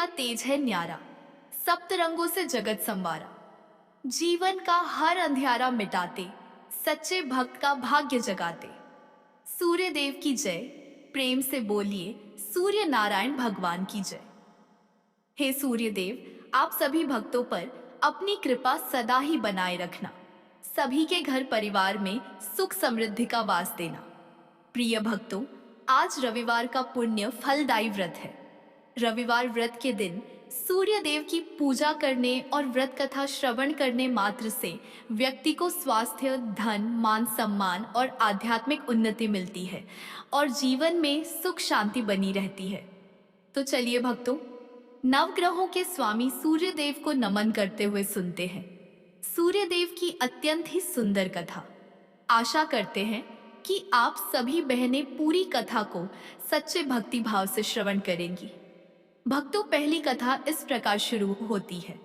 का तेज है न्यारा, सप्त रंगों से जगत संवारा। जीवन का हर अंधियारा मिटाते, सच्चे भक्त का भाग्य जगाते। सूर्य देव की जय, प्रेम से बोलिए सूर्य नारायण भगवान की जय। हे सूर्य देव, आप सभी भक्तों पर अपनी कृपा सदा ही बनाए रखना। सभी के घर परिवार में सुख समृद्धि का वास देना। प्रिय भक्तों, आज रविवार का पुण्य फलदायी व्रत है। रविवार व्रत के दिन सूर्य देव की पूजा करने और व्रत कथा श्रवण करने मात्र से व्यक्ति को स्वास्थ्य, धन, मान सम्मान और आध्यात्मिक उन्नति मिलती है और जीवन में सुख शांति बनी रहती है। तो चलिए भक्तों, नवग्रहों के स्वामी सूर्य देव को नमन करते हुए सुनते हैं सूर्य देव की अत्यंत ही सुंदर कथा। आशा करते हैं कि आप सभी बहनें पूरी कथा को सच्चे भक्ति भाव से श्रवण करेंगी। भक्तों, पहली कथा इस प्रकार शुरू होती है।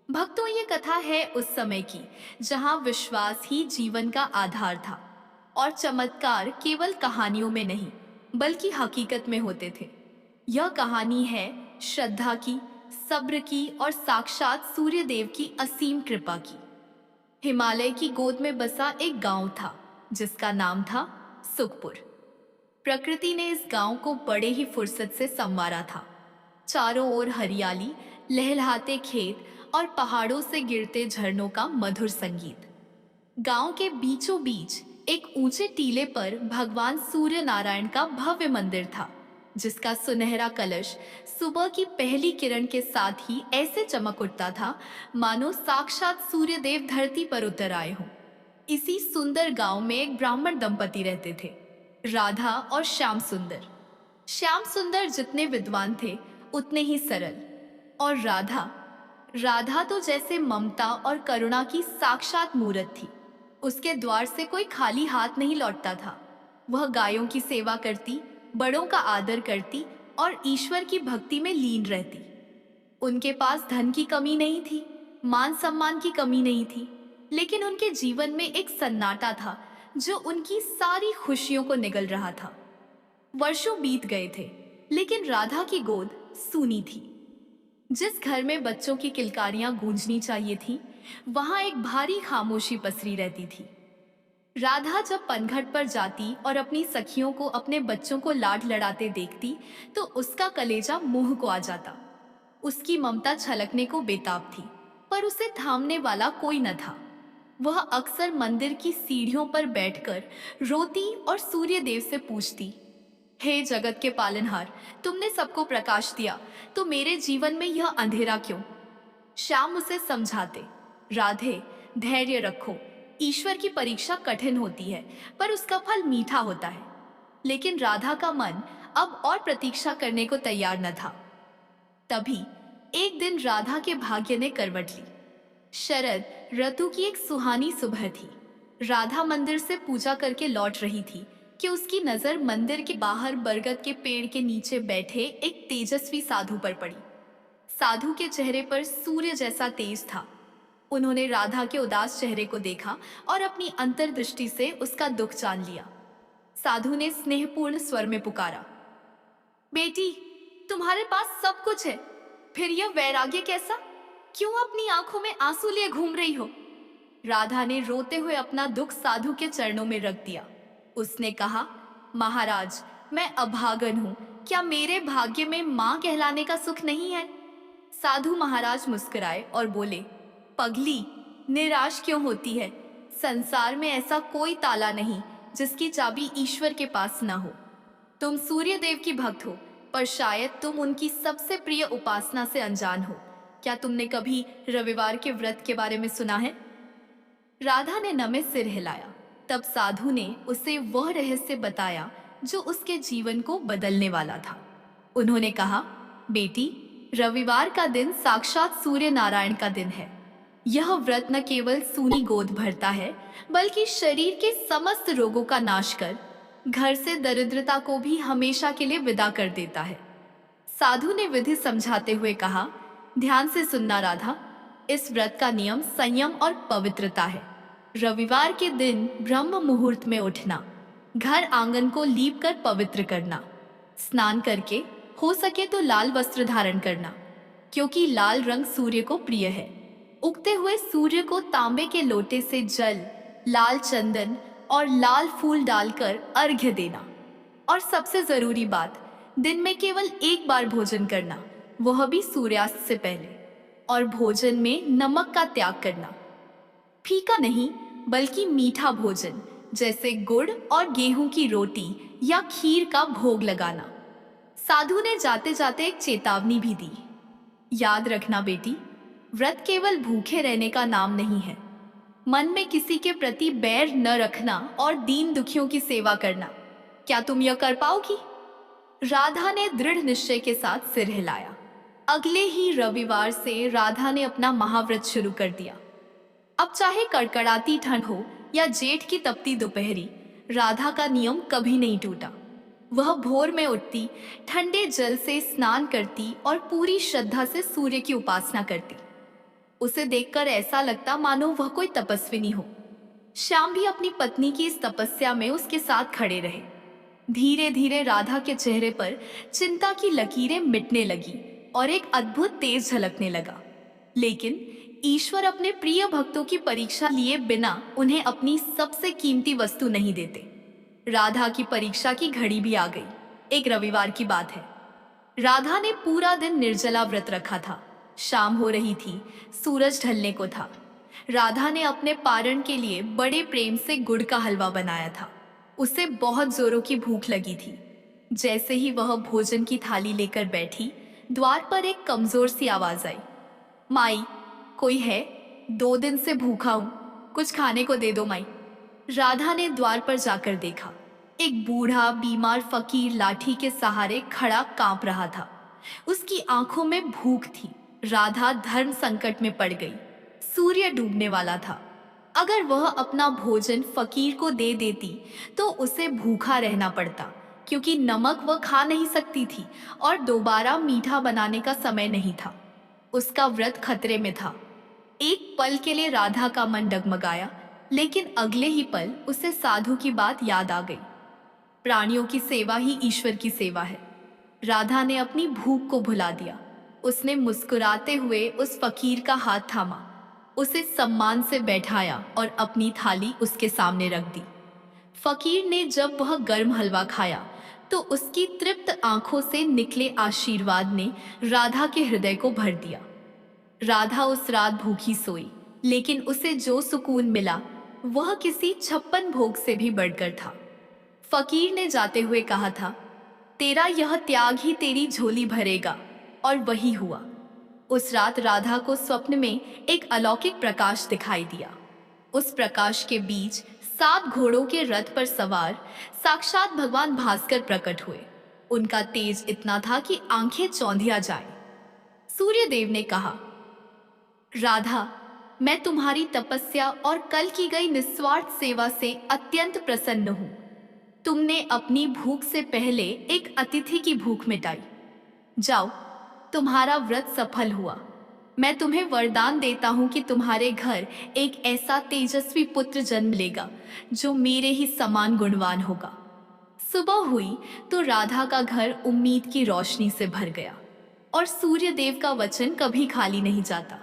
भक्तों, ये कथा है उस समय की जहां विश्वास ही जीवन का आधार था और चमत्कार केवल कहानियों में नहीं बल्कि हकीकत में होते थे। यह कहानी है श्रद्धा की, सब्र की और साक्षात सूर्य देव की असीम कृपा की। हिमालय की गोद में बसा एक गांव था जिसका नाम था सुखपुर। प्रकृति ने इस गांव को बड़े ही फुर्सत से संवारा था। चारों ओर हरियाली, लहलहाते खेत और पहाड़ों से गिरते झरनों का मधुर संगीत। गांव के बीचों बीच एक ऊंचे टीले पर भगवान सूर्य नारायण का भव्य मंदिर था, जिसका सुनहरा कलश सुबह की पहली किरण के साथ ही ऐसे चमक उठता था मानो साक्षात सूर्य देव धरती पर उतर आए हों। इसी सुंदर गांव में एक ब्राह्मण दंपति रहते थे, राधा और श्याम सुंदर। श्याम सुंदर जितने विद्वान थे उतने ही सरल, और राधा तो जैसे ममता और करुणा की साक्षात मूर्त थी। उसके द्वार से कोई खाली हाथ नहीं लौटता था। वह गायों की सेवा करती, बड़ों का आदर करती और ईश्वर की भक्ति में लीन रहती। उनके पास धन की कमी नहीं थी, मान सम्मान की कमी नहीं थी, लेकिन उनके जीवन में एक सन्नाटा था जो उनकी सारी खुशियों को निगल रहा था। वर्षों बीत गए थे, लेकिन राधा की गोद सूनी थी। जिस घर में बच्चों की किलकारियां गूंजनी चाहिए थी, वहां एक भारी खामोशी पसरी रहती थी। राधा जब पनघट पर जाती और अपनी सखियों को अपने बच्चों को लाड लड़ाते देखती तो उसका कलेजा मुंह को आ जाता। उसकी ममता छलकने को बेताब थी, पर उसे थामने वाला कोई न था। वह अक्सर मंदिर की सीढ़ियों पर बैठकर रोती और सूर्य देव से पूछती, हे जगत के पालनहार, तुमने सबको प्रकाश दिया, तो मेरे जीवन में यह अंधेरा क्यों? श्याम उसे समझाते, राधे, धैर्य रखो। ईश्वर की परीक्षा कठिन होती है, पर उसका फल मीठा होता है। लेकिन राधा का मन अब और प्रतीक्षा करने को तैयार न था। तभी एक दिन राधा के भाग्य ने करवट ली। शरद ऋतु की एक सुहानी सुबह थी। राधा मंदिर से पूजा करके लौट रही थी कि उसकी नजर मंदिर के बाहर बरगद के पेड़ के नीचे बैठे एक तेजस्वी साधु पर पड़ी। साधु के चेहरे पर सूर्य जैसा तेज था। उन्होंने राधा के उदास चेहरे को देखा और अपनी अंतर्दृष्टि से उसका दुख जान लिया। साधु ने स्नेहपूर्ण स्वर में पुकारा, बेटी, तुम्हारे पास सब कुछ है, फिर यह वैराग्य कैसा? क्यों अपनी आंखों में आंसू लिए घूम रही हो? राधा ने रोते हुए अपना दुख साधु के चरणों में रख दिया। उसने कहा, महाराज, मैं अभागन हूं, क्या मेरे भाग्य में मां कहलाने का सुख नहीं है? साधु महाराज मुस्कुराए और बोले, पगली, निराश क्यों होती है? संसार में ऐसा कोई ताला नहीं जिसकी चाबी ईश्वर के पास न हो। तुम सूर्य देव की भक्त हो, पर शायद तुम उनकी सबसे प्रिय उपासना से अनजान हो। क्या तुमने कभी रविवार के व्रत के बारे में सुना है? राधा ने नमे सिर हिलाया। तब साधु ने उसे वह रहस्य बताया जो उसके जीवन को बदलने वाला था। उन्होंने कहा, बेटी, रविवार का दिन साक्षात सूर्य नारायण का दिन है। यह व्रत न केवल सूनी गोद भरता है, बल्कि शरीर के समस्त रोगों का नाश कर घर से दरिद्रता को भी हमेशा के लिए विदा कर देता है। साधु ने विधि समझाते हुए कहा, ध्यान से सुनना राधा, इस व्रत का नियम संयम और पवित्रता है। रविवार के दिन ब्रह्म मुहूर्त में उठना, घर आंगन को लीप कर पवित्र करना, स्नान करके हो सके तो लाल वस्त्र धारण करना, क्योंकि लाल रंग सूर्य को प्रिय है। उगते हुए सूर्य को तांबे के लोटे से जल, लाल चंदन और लाल फूल डालकर अर्घ्य देना। और सबसे जरूरी बात, दिन में केवल एक बार भोजन करना, वह भी सूर्यास्त से पहले। और भोजन में नमक का त्याग करना। फीका नहीं, बल्कि मीठा भोजन जैसे गुड़ और गेहूं की रोटी या खीर का भोग लगाना। साधु ने जाते जाते एक चेतावनी भी दी। याद रखना बेटी, व्रत केवल भूखे रहने का नाम नहीं है। मन में किसी के प्रति बैर न रखना और दीन दुखियों की सेवा करना। क्या तुम यह कर पाओगी? राधा ने दृढ़ निश्चय के साथ सिर हिलाया। अगले ही रविवार से राधा ने अपना महाव्रत शुरू कर दिया। अब चाहे कड़कड़ाती ठंड हो या जेठ की तपती दोपहरी, राधा का नियम कभी नहीं टूटा। वह भोर में उठती, ठंडे जल से स्नान करती और पूरी श्रद्धा से सूर्य की उपासना करती। उसे देखकर ऐसा लगता मानो वह कोई तपस्विनी हो। श्याम भी अपनी पत्नी की इस तपस्या में उसके साथ खड़े रहे। धीरे धीरे राधा के चेहरे पर चिंता की लकीरें मिटने लगी और एक अद्भुत तेज झलकने लगा। लेकिन ईश्वर अपने प्रिय भक्तों की परीक्षा लिए बिना उन्हें अपनी सबसे कीमती वस्तु नहीं देते। राधा की परीक्षा की घड़ी भी आ गई। एक रविवार की बात है। राधा ने पूरा दिन निर्जला व्रत रखा था। शाम हो रही थी, सूरज ढलने को था। राधा ने अपने पारण के लिए बड़े प्रेम से गुड़ का हलवा बनाया था। उसे बहुत जोरों की भूख लगी थी। जैसे ही वह भोजन की थाली लेकर बैठी, द्वार पर एक कमजोर सी आवाज आई। माई, कोई है? 2 दिन से भूखा हूं, कुछ खाने को दे दो माई। राधा ने द्वार पर जाकर देखा। एक बूढ़ा बीमार फकीर लाठी के सहारे खड़ा कांप रहा था। उसकी आंखों में भूख थी। राधा धर्म संकट में पड़ गई। सूर्य डूबने वाला था। अगर वह अपना भोजन फकीर को दे देती तो उसे भूखा रहना पड़ता, क्योंकि नमक वह खा नहीं सकती थी और दोबारा मीठा बनाने का समय नहीं था। उसका व्रत खतरे में था। एक पल के लिए राधा का मन डगमगाया, लेकिन अगले ही पल उसे साधु की बात याद आ गई। प्राणियों की सेवा ही ईश्वर की सेवा है। राधा ने अपनी भूख को भुला दिया। उसने मुस्कुराते हुए उस फकीर का हाथ थामा, उसे सम्मान से बैठाया और अपनी थाली उसके सामने रख दी। फकीर ने जब वह गर्म हलवा खाया तो उसकी तृप्त आंखों से निकले आशीर्वाद ने राधा के हृदय को भर दिया। राधा उस रात भूखी सोई, लेकिन उसे जो सुकून मिला वह किसी 56 भोग से भी बढ़कर था। फकीर ने जाते हुए कहा था, तेरा यह त्याग ही तेरी झोली भरेगा। और वही हुआ। उस रात राधा को स्वप्न में एक अलौकिक प्रकाश दिखाई दिया। उस प्रकाश के बीच 7 घोड़ों के रथ पर सवार साक्षात भगवान भास्कर प्रकट हुए। उनका तेज इतना था कि आंखें चौंधिया जाएं। सूर्यदेव ने कहा, राधा, मैं तुम्हारी तपस्या और कल की गई निस्वार्थ सेवा से अत्यंत प्रसन्न हूं। तुमने अपनी भूख से पहले एक अतिथि की भूख मिटाई। जाओ, तुम्हारा व्रत सफल हुआ। मैं तुम्हें वरदान देता हूं कि तुम्हारे घर एक ऐसा तेजस्वी पुत्र जन्म लेगा जो मेरे ही समान गुणवान होगा। सुबह हुई तो राधा का घर उम्मीद की रोशनी से भर गया और सूर्यदेव का वचन कभी खाली नहीं जाता।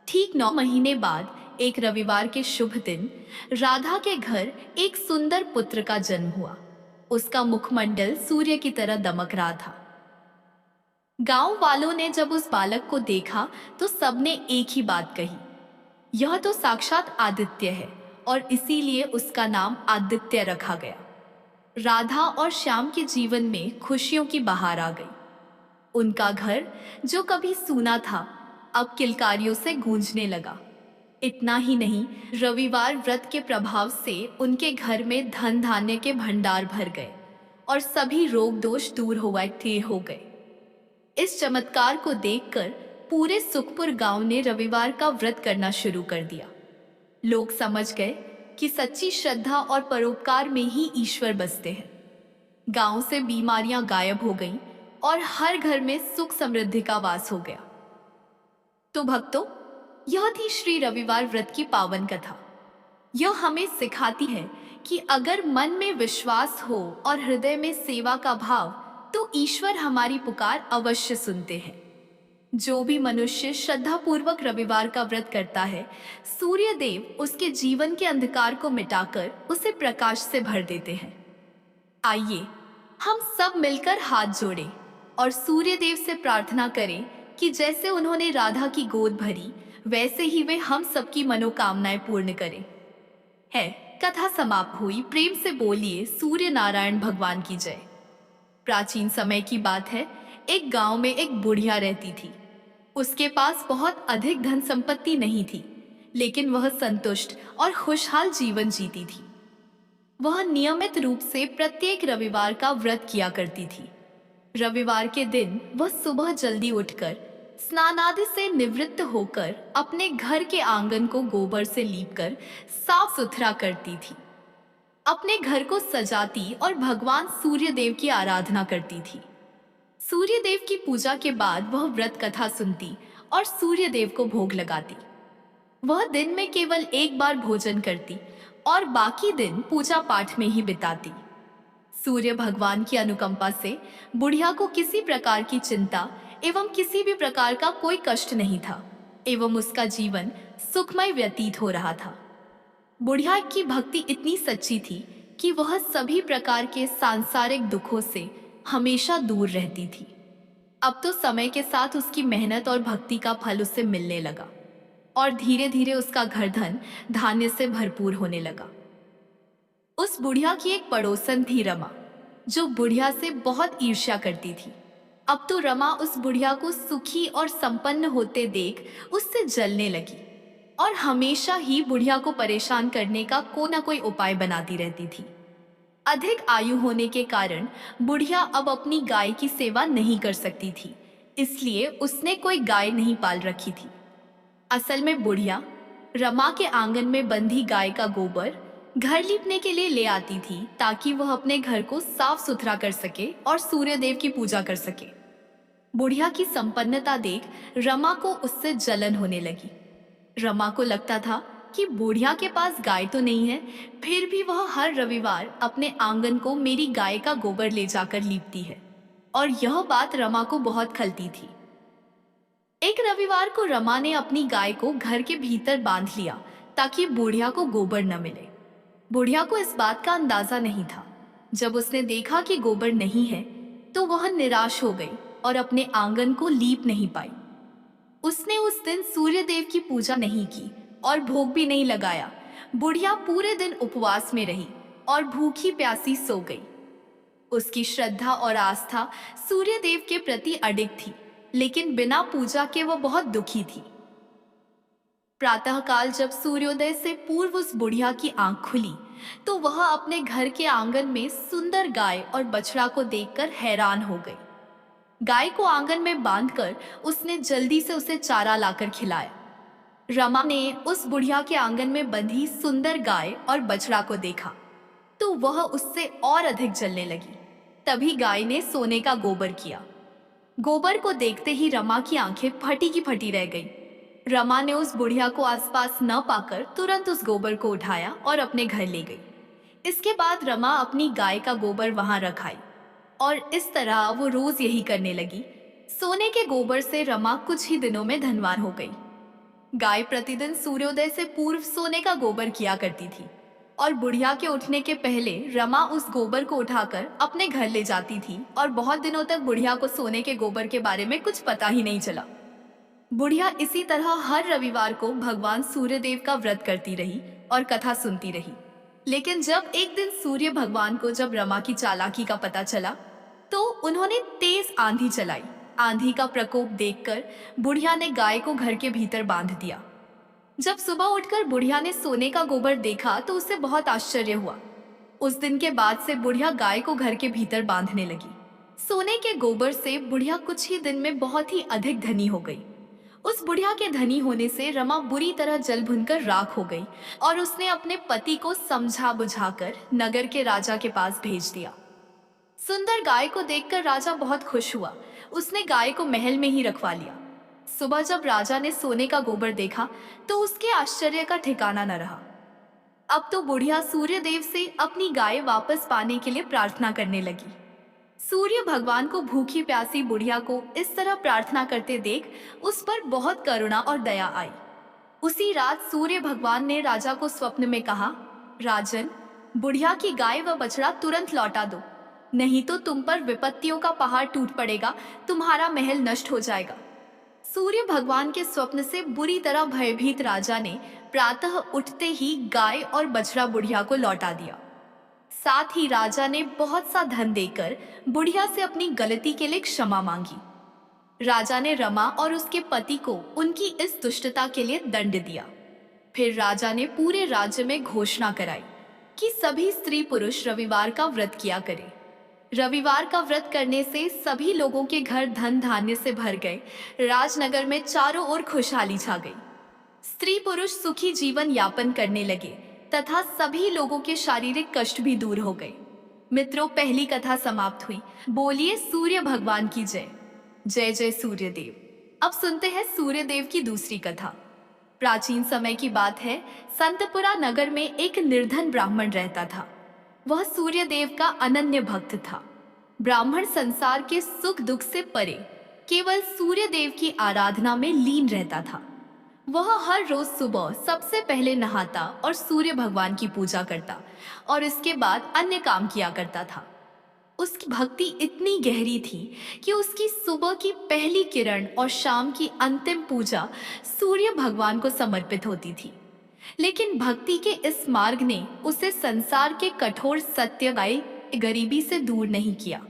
ठीक 9 महीने बाद एक रविवार के शुभ दिन राधा के घर एक सुंदर पुत्र का जन्म हुआ। उसका मुखमंडल सूर्य की तरह दमक रहा था। गांव वालों ने जब उस बालक को देखा तो सबने एक ही बात कही, यह तो साक्षात आदित्य है, और इसीलिए उसका नाम आदित्य रखा गया। राधा और श्याम के जीवन में खुशियों की बहार आ गई। उनका घर जो कभी सूना था अब किलकारियों से गूंजने लगा। इतना ही नहीं, रविवार व्रत के प्रभाव से उनके घर में धन धान्य के भंडार भर गए और सभी रोग दोष दूर हो गए। इस चमत्कार को देखकर पूरे सुखपुर गांव ने रविवार का व्रत करना शुरू कर दिया। लोग समझ गए कि सच्ची श्रद्धा और परोपकार में ही ईश्वर बसते हैं। गांव से बीमारियां गायब हो गईं और हर घर में सुख समृद्धि का वास हो गया। तो भक्तों, यह थी श्री रविवार व्रत की पावन कथा। यह हमें सिखाती है कि अगर मन में विश्वास हो और हृदय में सेवा का भाव, तो ईश्वर हमारी पुकार अवश्य सुनते हैं। जो भी मनुष्य श्रद्धापूर्वक रविवार का व्रत करता है, सूर्य देव उसके जीवन के अंधकार को मिटाकर उसे प्रकाश से भर देते हैं। आइए हम सब मिलकर हाथ जोड़ें और सूर्य देव से प्रार्थना करें कि जैसे उन्होंने राधा की गोद भरी, वैसे ही वे हम सबकी मनोकामनाएं पूर्ण करें। है कथा समाप्त हुई। प्रेम से बोलिए सूर्य नारायण भगवान की जय। प्राचीन समय की बात है, एक गांव में एक बुढ़िया रहती थी। उसके पास बहुत अधिक धन संपत्ति नहीं थी, लेकिन वह संतुष्ट और खुशहाल जीवन जीती थी। वह नियमित रूप से प्रत्येक रविवार का व्रत किया करती थी। रविवार के दिन वह सुबह जल्दी उठकर स्नान आदि से निवृत्त होकर अपने घर के आंगन को गोबर से लीपकर साफ सुथरा करती थी। अपने घर को सजाती और भगवान सूर्य देव की आराधना करती थी। सूर्य देव की पूजा के बाद वह व्रत कथा सुनती और सूर्य देव को भोग लगाती। वह दिन में केवल एक बार भोजन करती और बाकी दिन पूजा पाठ में ही बिताती। सूर्य भगवान की अनुकंपा से बुढ़िया को किसी प्रकार की चिंता एवं किसी भी प्रकार का कोई कष्ट नहीं था एवं उसका जीवन सुखमय व्यतीत हो रहा था। बुढ़िया की भक्ति इतनी सच्ची थी कि वह सभी प्रकार के सांसारिक दुखों से हमेशा दूर रहती थी। अब तो समय के साथ उसकी मेहनत और भक्ति का फल उसे मिलने लगा और धीरे धीरे उसका घर धन धान्य से भरपूर होने लगा। उस बुढ़िया की एक पड़ोसन थी रमा, जो बुढ़िया से बहुत ईर्ष्या करती थी। अब तो रमा उस बुढ़िया को सुखी और संपन्न होते देख उससे जलने लगी और हमेशा ही बुढ़िया को परेशान करने का कोई ना कोई उपाय बनाती रहती थी। अधिक आयु होने के कारण बुढ़िया अब अपनी गाय की सेवा नहीं कर सकती थी, इसलिए उसने कोई गाय नहीं पाल रखी थी। असल में बुढ़िया रमा के आंगन में बंधी गाय का गोबर घर लीपने के लिए ले आती थी, ताकि वह अपने घर को साफ सुथरा कर सके और सूर्य देव की पूजा कर सके। बुढ़िया की संपन्नता देख रमा को उससे जलन होने लगी। रमा को लगता था कि बुढ़िया के पास गाय तो नहीं है, फिर भी वह हर रविवार अपने आंगन को मेरी गाय का गोबर ले जाकर लीपती है, और यह बात रमा को बहुत खलती थी। एक रविवार को रमा ने अपनी गाय को घर के भीतर बांध लिया ताकि बुढ़िया को गोबर न मिले। बुढ़िया को इस बात का अंदाजा नहीं था। जब उसने देखा कि गोबर नहीं है तो वह निराश हो गई और अपने आंगन को लीप नहीं पाई। उसने उस दिन सूर्य देव की पूजा नहीं की और भोग भी नहीं लगाया। बुढ़िया पूरे दिन उपवास में रही और भूखी प्यासी सो गई। उसकी श्रद्धा और आस्था सूर्य देव के प्रति अडिग थी, लेकिन बिना पूजा के वह बहुत दुखी थी। प्रातःकाल जब सूर्योदय से पूर्व उस बुढ़िया की आंख खुली तो वह अपने घर के आंगन में सुंदर गाय और बछड़ा को देखकर हैरान हो गई। गाय को आंगन में बांधकर उसने जल्दी से उसे चारा लाकर खिलाया। रमा ने उस बुढ़िया के आंगन में बंधी सुंदर गाय और बछड़ा को देखा तो वह उससे और अधिक जलने लगी। तभी गाय ने सोने का गोबर किया। गोबर को देखते ही रमा की आंखें फटी की फटी रह गई। रमा ने उस बुढ़िया को आसपास न पाकर तुरंत उस गोबर को उठाया और अपने घर ले गई। इसके बाद रमा अपनी गाय का गोबर वहां रख आई और इस तरह वो रोज यही करने लगी। सोने के गोबर से रमा कुछ ही दिनों में धनवान हो गई। गाय प्रतिदिन सूर्योदय से पूर्व सोने का गोबर किया करती थी और बुढ़िया के उठने के पहले रमा उस गोबर को उठाकर अपने घर ले जाती थी और बहुत दिनों तक बुढ़िया को सोने के गोबर के बारे में कुछ पता ही नहीं चला। बुढ़िया इसी तरह हर रविवार को भगवान सूर्यदेव का व्रत करती रही और कथा सुनती रही। लेकिन जब एक दिन सूर्य भगवान को जब रमा की चालाकी का पता चला तो उन्होंने तेज आंधी चलाई। आंधी का प्रकोप देखकर बुढ़िया ने गाय को घर के भीतर बांध दिया। जब सुबह उठकर बुढ़िया ने सोने का गोबर देखा तो उसे बहुत आश्चर्य हुआ। उस दिन के बाद से बुढ़िया गाय को घर के भीतर बांधने लगी। सोने के गोबर से बुढ़िया कुछ ही दिन में बहुत ही अधिक धनी हो गई। उस बुढ़िया के धनी होने से रमा बुरी तरह जल भुनकर राख हो गई और उसने अपने पति को समझा बुझाकर नगर के राजा के पास भेज दिया। सुंदर गाय को देखकर राजा बहुत खुश हुआ। उसने गाय को महल में ही रखवा लिया। सुबह जब राजा ने सोने का गोबर देखा तो उसके आश्चर्य का ठिकाना न रहा। अब तो बुढ़िया सूर्य देव से अपनी गाय वापस पाने के लिए प्रार्थना करने लगी। सूर्य भगवान को भूखी प्यासी बुढ़िया को इस तरह प्रार्थना करते देख उस पर बहुत करुणा और दया आई। उसी रात सूर्य भगवान ने राजा को स्वप्न में कहा, राजन, बुढ़िया की गाय व बछड़ा तुरंत लौटा दो, नहीं तो तुम पर विपत्तियों का पहाड़ टूट पड़ेगा, तुम्हारा महल नष्ट हो जाएगा। सूर्य भगवान के स्वप्न से बुरी तरह भयभीत राजा ने प्रातः उठते ही गाय और बछड़ा बुढ़िया को लौटा दिया। साथ ही राजा ने बहुत सा धन देकर बुढ़िया से अपनी गलती के लिए क्षमा मांगी। राजा ने रमा और उसके पति को उनकी इस दुष्टता के लिए दंड दिया। फिर राजा ने पूरे राज्य में घोषणा कराई कि सभी स्त्री पुरुष रविवार का व्रत किया करें। रविवार का व्रत करने से सभी लोगों के घर धन धान्य से भर गए। राजनगर में चारों ओर खुशहाली छा गई। स्त्री पुरुष सुखी जीवन यापन करने लगे तथा सभी लोगों के शारीरिक कष्ट भी दूर हो गए। मित्रों, पहली कथा समाप्त हुई। बोलिए सूर्य भगवान की जय। जय जय सूर्यदेव। अब सुनते हैं सूर्यदेव की दूसरी कथा। प्राचीन समय की बात है। संतपुरा नगर में एक निर्धन ब्राह्मण रहता था। वह सूर्यदेव का अनन्य भक्त था। ब्राह्मण संसार के सुख दुख से परे केवल सूर्यदेव की आराधना में लीन रहता था। वह हर रोज सुबह सबसे पहले नहाता और सूर्य भगवान की पूजा करता और इसके बाद अन्य काम किया करता था। उसकी भक्ति इतनी गहरी थी कि उसकी सुबह की पहली किरण और शाम की अंतिम पूजा सूर्य भगवान को समर्पित होती थी। लेकिन भक्ति के इस मार्ग ने उसे संसार के कठोर सत्य व गरीबी से दूर नहीं किया।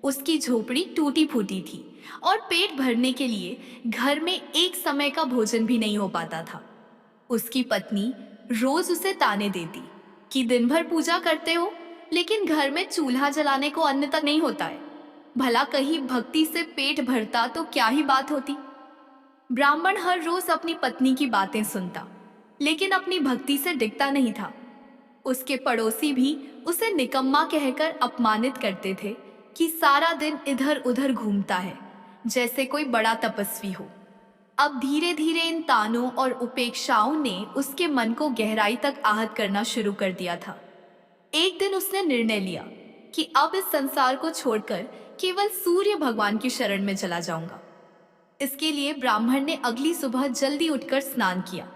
उसकी झोपड़ी टूटी फूटी थी और पेट भरने के लिए घर में एक समय का भोजन भी नहीं हो पाता था। उसकी पत्नी रोज उसे ताने देती कि दिन भर पूजा करते हो लेकिन घर में चूल्हा जलाने को अन्न तक नहीं होता है। भला कहीं भक्ति से पेट भरता तो क्या ही बात होती। ब्राह्मण हर रोज अपनी पत्नी की बातें सुनता लेकिन अपनी भक्ति से डिगता नहीं था। उसके पड़ोसी भी उसे निकम्मा कहकर अपमानित करते थे कि सारा दिन इधर उधर घूमता है, जैसे कोई बड़ा तपस्वी हो। अब धीरे धीरे इन तानों और उपेक्षाओं ने उसके मन को गहराई तक आहत करना शुरू कर दिया था। एक दिन उसने निर्णय लिया कि अब इस संसार को छोड़कर केवल सूर्य भगवान की शरण में चला जाऊंगा। इसके लिए ब्राह्मण ने अगली सुबह जल्दी उठकर स्नान किया,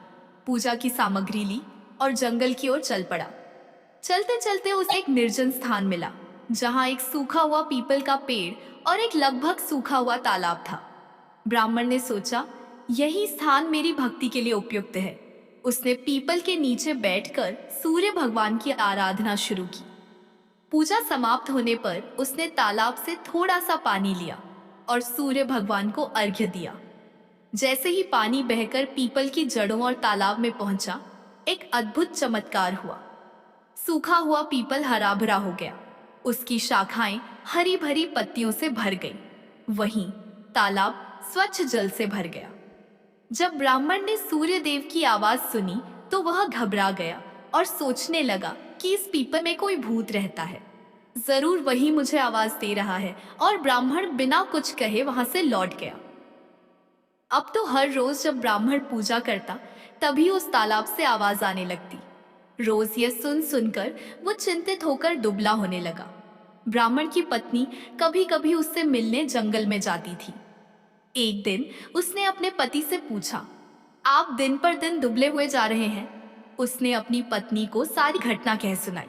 पूजा की सामग्री ली और जंगल की ओर चल पड़ा। चलते चलते उसे एक निर्जन स्थान मिला जहां एक सूखा हुआ पीपल का पेड़ और एक लगभग सूखा हुआ तालाब था। ब्राह्मण ने सोचा, यही स्थान मेरी भक्ति के लिए उपयुक्त है। उसने पीपल के नीचे बैठकर सूर्य भगवान की आराधना शुरू की। पूजा समाप्त होने पर उसने तालाब से थोड़ा सा पानी लिया और सूर्य भगवान को अर्घ्य दिया। जैसे ही पानी बहकर पीपल की जड़ों और तालाब में पहुंचा, एक अद्भुत चमत्कार हुआ। सूखा हुआ पीपल हरा भरा हो गया, उसकी शाखाएं हरी भरी पत्तियों से भर गई। वहीं तालाब स्वच्छ जल से भर गया। जब ब्राह्मण ने सूर्य देव की आवाज सुनी तो वह घबरा गया और सोचने लगा कि इस पीपल में कोई भूत रहता है, जरूर वही मुझे आवाज दे रहा है। और ब्राह्मण बिना कुछ कहे वहां से लौट गया। अब तो हर रोज जब ब्राह्मण पूजा करता तभी उस तालाब से आवाज आने लगती। रोज यह सुन सुनकर वो चिंतित होकर दुबला होने लगा। ब्राह्मण की पत्नी कभी कभी उससे मिलने जंगल में जाती थी। एक दिन उसने अपने पति से पूछा, आप दिन पर दिन दुबले हुए जा रहे हैं। उसने अपनी पत्नी को सारी घटना कह सुनाई।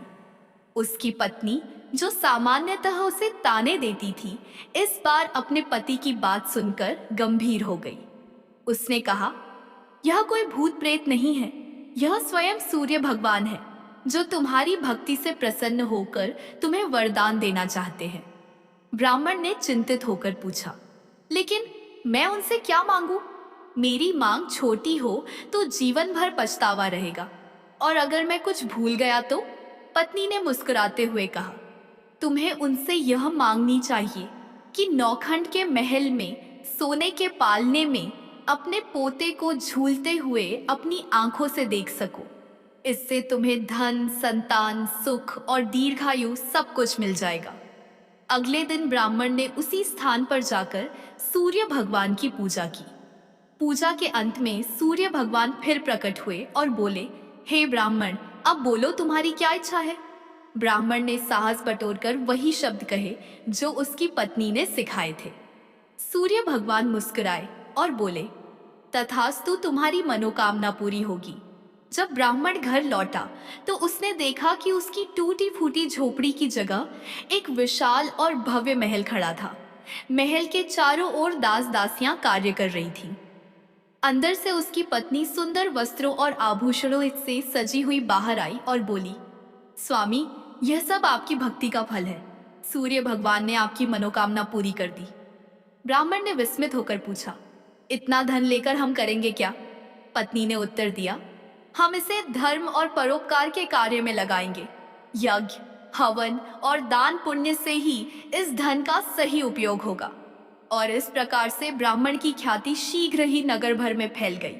उसकी पत्नी, जो सामान्यतः उसे ताने देती थी, इस बार अपने पति की बात सुनकर गंभीर हो गई। उसने कहा, यह कोई भूत प्रेत नहीं है, यह स्वयं सूर्य भगवान है, जो तुम्हारी भक्ति से प्रसन्न होकर तुम्हें वरदान देना चाहते हैं। ब्राह्मण ने चिंतित होकर पूछा, लेकिन मैं उनसे क्या मांगू? मेरी मांग छोटी हो तो जीवन भर पछतावा रहेगा, और अगर मैं कुछ भूल गया तो? पत्नी ने मुस्कुराते हुए कहा, तुम्हें उनसे यह मांगनी चाहिए कि नौखंड के महल में सोने के पालने में अपने पोते को झूलते हुए अपनी आंखों से देख सको। इससे तुम्हें धन, संतान, सुख और दीर्घायु सब कुछ मिल जाएगा। अगले दिन ब्राह्मण ने उसी स्थान पर जाकर सूर्य भगवान की पूजा की। पूजा के अंत में सूर्य भगवान फिर प्रकट हुए और बोले, हे ब्राह्मण, अब बोलो तुम्हारी क्या इच्छा है? ब्राह्मण ने साहस बटोरकर वही शब्द कहे जो उसकी पत्नी ने सिखाए थे। सूर्य भगवान मुस्कुराए और बोले, तथास्तु, तुम्हारी मनोकामना पूरी होगी। जब ब्राह्मण घर लौटा तो उसने देखा कि उसकी टूटी फूटी झोपड़ी की जगह एक विशाल और भव्य महल खड़ा था। महल के चारों ओर दास दासियां कार्य कर रही थीं। अंदर से उसकी पत्नी सुंदर वस्त्रों और आभूषणों से सजी हुई बाहर आई और बोली, स्वामी, यह सब आपकी भक्ति का फल है। सूर्य भगवान ने आपकी मनोकामना पूरी कर दी। ब्राह्मण ने विस्मित होकर पूछा, इतना धन लेकर हम करेंगे क्या? पत्नी ने उत्तर दिया, हम इसे धर्म और परोपकार के कार्य में लगाएंगे। यज्ञ, हवन और दान पुण्य से ही इस धन का सही उपयोग होगा। और इस प्रकार से ब्राह्मण की ख्याति शीघ्र ही नगर भर में फैल गई।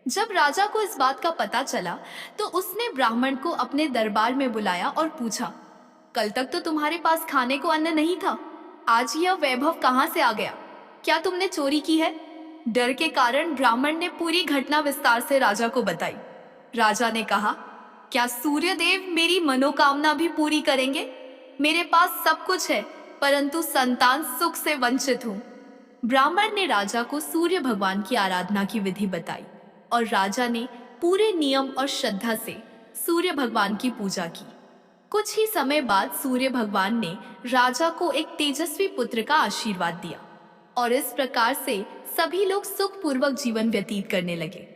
जब राजा को इस बात का पता चला तो उसने ब्राह्मण को अपने दरबार में बुलाया और पूछा, कल तक तो तुम्हारे पास खाने को अन्न नहीं था, आज यह वैभव कहाँ से आ गया? क्या तुमने चोरी की है? डर के कारण ब्राह्मण ने पूरी घटना विस्तार से राजा को बताई। राजा ने कहा, क्या सूर्य देव मेरी मनोकामना भी पूरी करेंगे? मेरे पास सब कुछ है, परंतु संतान सुख से वंचित हूँ। ब्राह्मण ने राजा को सूर्य भगवान की आराधना की विधि बताई और राजा ने पूरे नियम और श्रद्धा से सूर्य भगवान की पूजा की। कुछ ही समय बाद सूर्य भगवान ने राजा को एक तेजस्वी पुत्र का आशीर्वाद दिया और इस प्रकार से सभी लोग सुखपूर्वक जीवन व्यतीत करने लगे।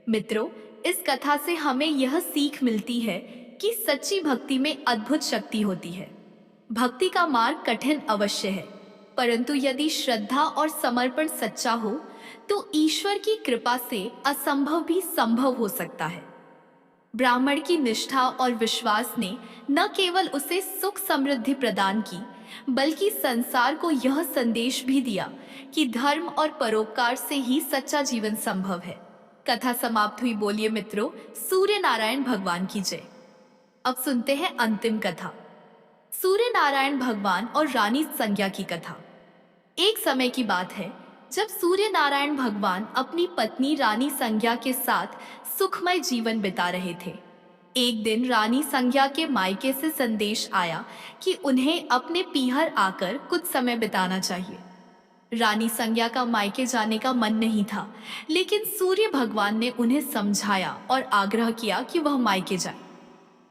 मित्रों, इस कथा से हमें यह सीख मिलती है कि सच्ची भक्ति में अद्भुत शक्ति होती है। भक्ति का मार्ग कठिन अवश्य है, परंतु यदि श्रद्धा और समर्पण सच्चा हो तो ईश्वर की कृपा से असंभव भी संभव हो सकता है। ब्राह्मण की निष्ठा और विश्वास ने न केवल उसे सुख समृद्धि प्रदान की, बल्कि संसार को यह संदेश भी दिया कि धर्म और परोपकार से ही सच्चा जीवन संभव है। कथा समाप्त हुई। बोलिए मित्रों, सूर्य नारायण भगवान की जय। अब सुनते हैं अंतिम कथा, सूर्य नारायण भगवान और रानी संज्ञा की कथा। एक समय की बात है जब सूर्य नारायण भगवान अपनी पत्नी रानी संज्ञा के साथ सुखमय जीवन बिता रहे थे। एक दिन रानी संज्ञा के मायके से संदेश आया कि उन्हें अपने पीहर आकर कुछ समय बिताना चाहिए। रानी संज्ञा का मायके जाने का मन नहीं था, लेकिन सूर्य भगवान ने उन्हें समझाया और आग्रह किया कि वह मायके जाए।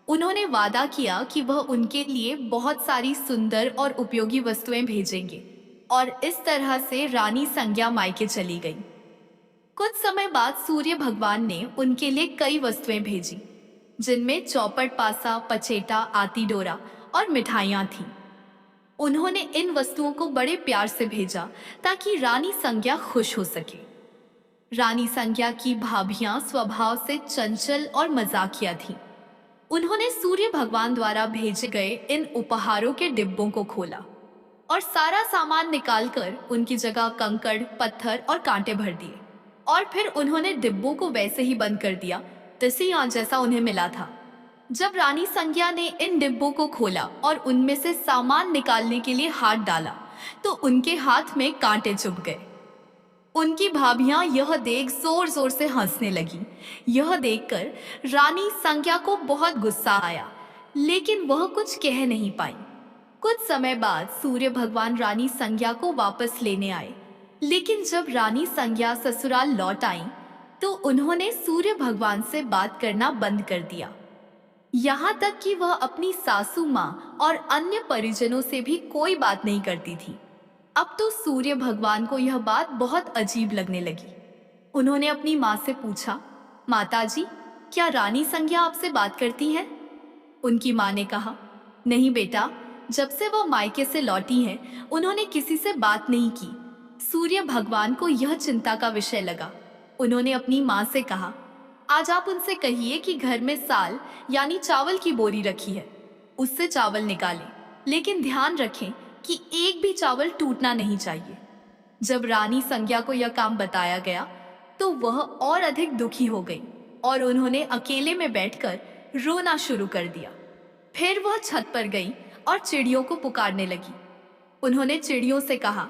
उन्होंने वादा किया कि वह उनके लिए बहुत सारी सुंदर और उपयोगी वस्तुएं भेजेंगे और इस तरह से रानी संज्ञा मायके चली गई। कुछ समय बाद सूर्य भगवान ने उनके लिए कई वस्तुएं भेजी, जिनमें चौपट, पासा, पचेटा, आती डोरा और मिठाइयाँ थीं। उन्होंने इन वस्तुओं को बड़े प्यार से भेजा ताकि रानी संज्ञा खुश हो सके। रानी संज्ञा की भाभियां स्वभाव से चंचल और मजाकिया थीं। उन्होंने सूर्य भगवान द्वारा भेजे गए इन उपहारों के डिब्बों को खोला और सारा सामान निकालकर उनकी जगह कंकड़, पत्थर और कांटे भर दिए और फिर उन्होंने डिब्बों को वैसे ही बंद कर दिया जैसा उन्हें मिला था। जब रानी संज्ञा ने इन डिब्बों को खोला और उनमें से सामान निकालने के लिए हाथ डाला तो उनके हाथ में कांटे चुभ गए। उनकी भाभियां यह देख जोर जोर से हंसने लगी। यह देखकर रानी संज्ञा को बहुत गुस्सा आया, लेकिन वह कुछ कह नहीं पाई। कुछ समय बाद सूर्य भगवान रानी संज्ञा को वापस लेने आए, लेकिन जब रानी संज्ञा ससुराल लौट आई तो उन्होंने सूर्य भगवान से बात करना बंद कर दिया। यहाँ तक कि वह अपनी सासू माँ और अन्य परिजनों से भी कोई बात नहीं करती थी। अब तो सूर्य भगवान को यह बात बहुत अजीब लगने लगी। उन्होंने अपनी माँ से पूछा, माताजी, क्या रानी संज्ञा आपसे बात करती है? उनकी माँ ने कहा, नहीं बेटा, जब से वो मायके से लौटी हैं, उन्होंने किसी से बात नहीं की। सूर्य भगवान को यह चिंता का विषय लगा। उन्होंने अपनी माँ से कहा, आज आप उनसे कहिए कि घर में साल यानी चावल की बोरी रखी है, उससे चावल निकालें, लेकिन ध्यान रखें कि एक भी चावल टूटना नहीं चाहिए। जब रानी संज्ञा को यह काम बताया गया तो वह और अधिक दुखी हो गई और उन्होंने अकेले में बैठकर रोना शुरू कर दिया। फिर वह छत पर गई और चिड़ियों को पुकारने लगी। उन्होंने चिड़ियों से कहा,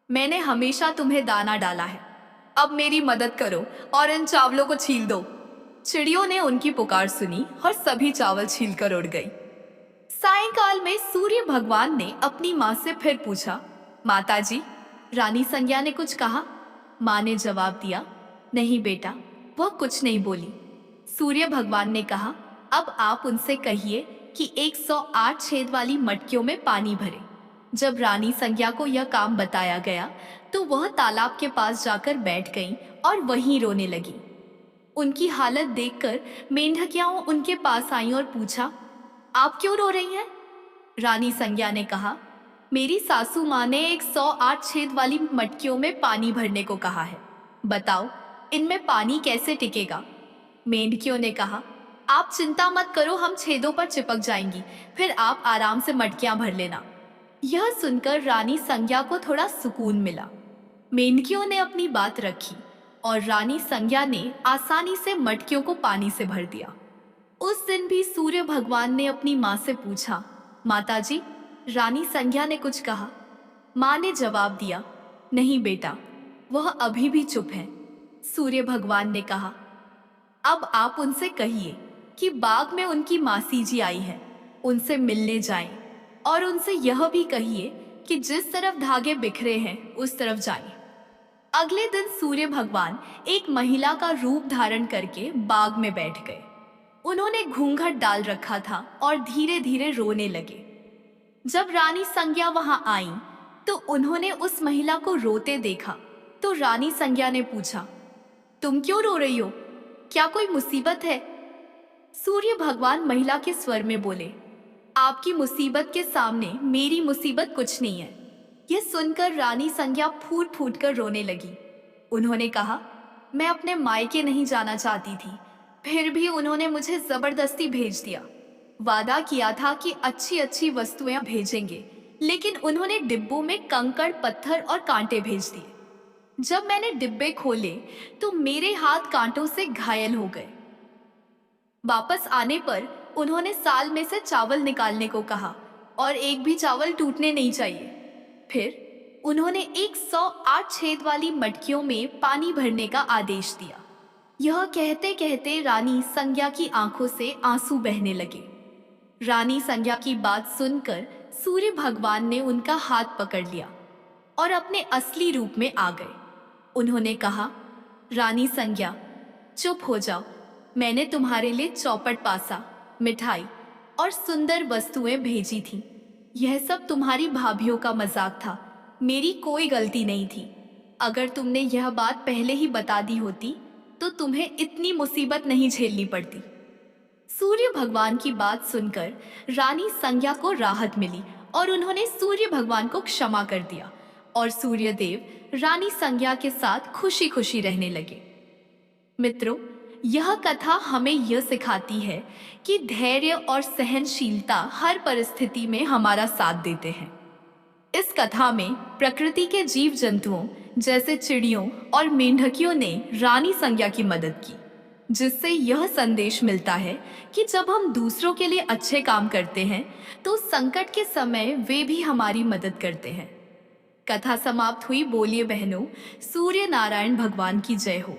मैंने हमेशा तुम्हें दाना डाला है, अब मेरी मदद करो और इन चावलों को छील दो। चिड़ियों ने उनकी पुकार सुनी और सभी चावल छीलकर उड़ गई। सायंकाल में सूर्य भगवान ने अपनी माँ से फिर पूछा, माताजी, रानी संज्ञा ने कुछ कहा? माँ ने जवाब दिया, नहीं बेटा, वह कुछ नहीं बोली। सूर्य भगवान ने कहा, अब आप उनसे कहिए कि 108 छेद वाली मटकियों में पानी भरे। जब रानी संज्ञा को यह काम बताया गया तो वह तालाब के पास जाकर बैठ गईं और वहीं रोने लगी। उनकी हालत देखकर मेंढकियां उनके पास आईं और पूछा, आप क्यों रो रही हैं? रानी संज्ञा ने कहा, मेरी सासू माँ ने 108 छेद वाली मटकियों में पानी भरने को कहा है। बताओ, इनमें पानी कैसे टिकेगा? मेंढकियों ने कहा, आप चिंता मत करो, हम छेदों पर चिपक जाएंगी, फिर आप आराम से मटकियां भर लेना। यह सुनकर रानी संज्ञा को थोड़ा सुकून मिला। मेंढकियों ने अपनी बात रखी और रानी संज्ञा ने आसानी से मटकियों को पानी से भर दिया। उस दिन भी सूर्य भगवान ने अपनी माँ से पूछा, माताजी, रानी संज्ञा ने कुछ कहा? माँ ने जवाब दिया, नहीं बेटा, वह अभी भी चुप है। सूर्य भगवान ने कहा, अब आप उनसे कहिए कि बाग में उनकी मासी जी आई है, उनसे मिलने जाएं और उनसे यह भी कहिए कि जिस तरफ धागे बिखरे हैं उस तरफ जाएं। अगले दिन सूर्य भगवान एक महिला का रूप धारण करके बाग में बैठ गए। उन्होंने घूंघट डाल रखा था और धीरे धीरे रोने लगे। जब रानी संज्ञा वहां आई तो उन्होंने उस महिला को रोते देखा तो रानी संज्ञा ने पूछा, तुम क्यों रो रही हो? क्या कोई मुसीबत है? सूर्य भगवान महिला के स्वर में बोले, आपकी मुसीबत के सामने मेरी मुसीबत कुछ नहीं है। यह सुनकर रानी संज्ञा फूट फूट कर रोने लगी। उन्होंने कहा, मैं अपने मायके नहीं जाना चाहती थी, फिर भी उन्होंने मुझे जबरदस्ती भेज दिया। वादा किया था कि अच्छी अच्छी वस्तुएं भेजेंगे, लेकिन उन्होंने डिब्बों में कंकड़, पत्थर और कांटे भेज दिए। जब मैंने डिब्बे खोले तो मेरे हाथ कांटों से घायल हो गए। वापस आने पर उन्होंने साल में से चावल निकालने को कहा और एक भी चावल टूटने नहीं चाहिए। फिर उन्होंने 108 छेद वाली मटकियों में पानी भरने का आदेश दिया। यह कहते कहते रानी संज्ञा की आंखों से आंसू बहने लगे। रानी संज्ञा की बात सुनकर सूर्य भगवान ने उनका हाथ पकड़ लिया और अपने असली रूप में आ गए। उन्होंने कहा, रानी संज्ञा, चुप हो जाओ। मैंने तुम्हारे लिए चौपट पासा, मिठाई और सुंदर वस्तुएं भेजी थी। यह सब तुम्हारी भाभीियों का मजाक था, मेरी कोई गलती नहीं थी। अगर तुमने यह बात पहले ही बता दी होती तो तुम्हें इतनी मुसीबत नहीं झेलनी पड़ती। सूर्य भगवान की बात सुनकर रानी संज्ञा को राहत मिली और उन्होंने सूर्य भगवान को क्षमा कर दिया और सूर्य देव रानी संज्ञा के साथ खुशी खुशी रहने लगे। मित्रों, यह कथा हमें यह सिखाती है कि धैर्य और सहनशीलता हर परिस्थिति में हमारा साथ देते हैं। इस कथा में प्रकृति के जीव जंतुओं जैसे चिड़ियों और मेंढकियों ने रानी संज्ञा की मदद की, जिससे यह संदेश मिलता है कि जब हम दूसरों के लिए अच्छे काम करते हैं तो संकट के समय वे भी हमारी मदद करते हैं। कथा समाप्त हुई। बोलिए बहनों, सूर्य नारायण भगवान की जय हो।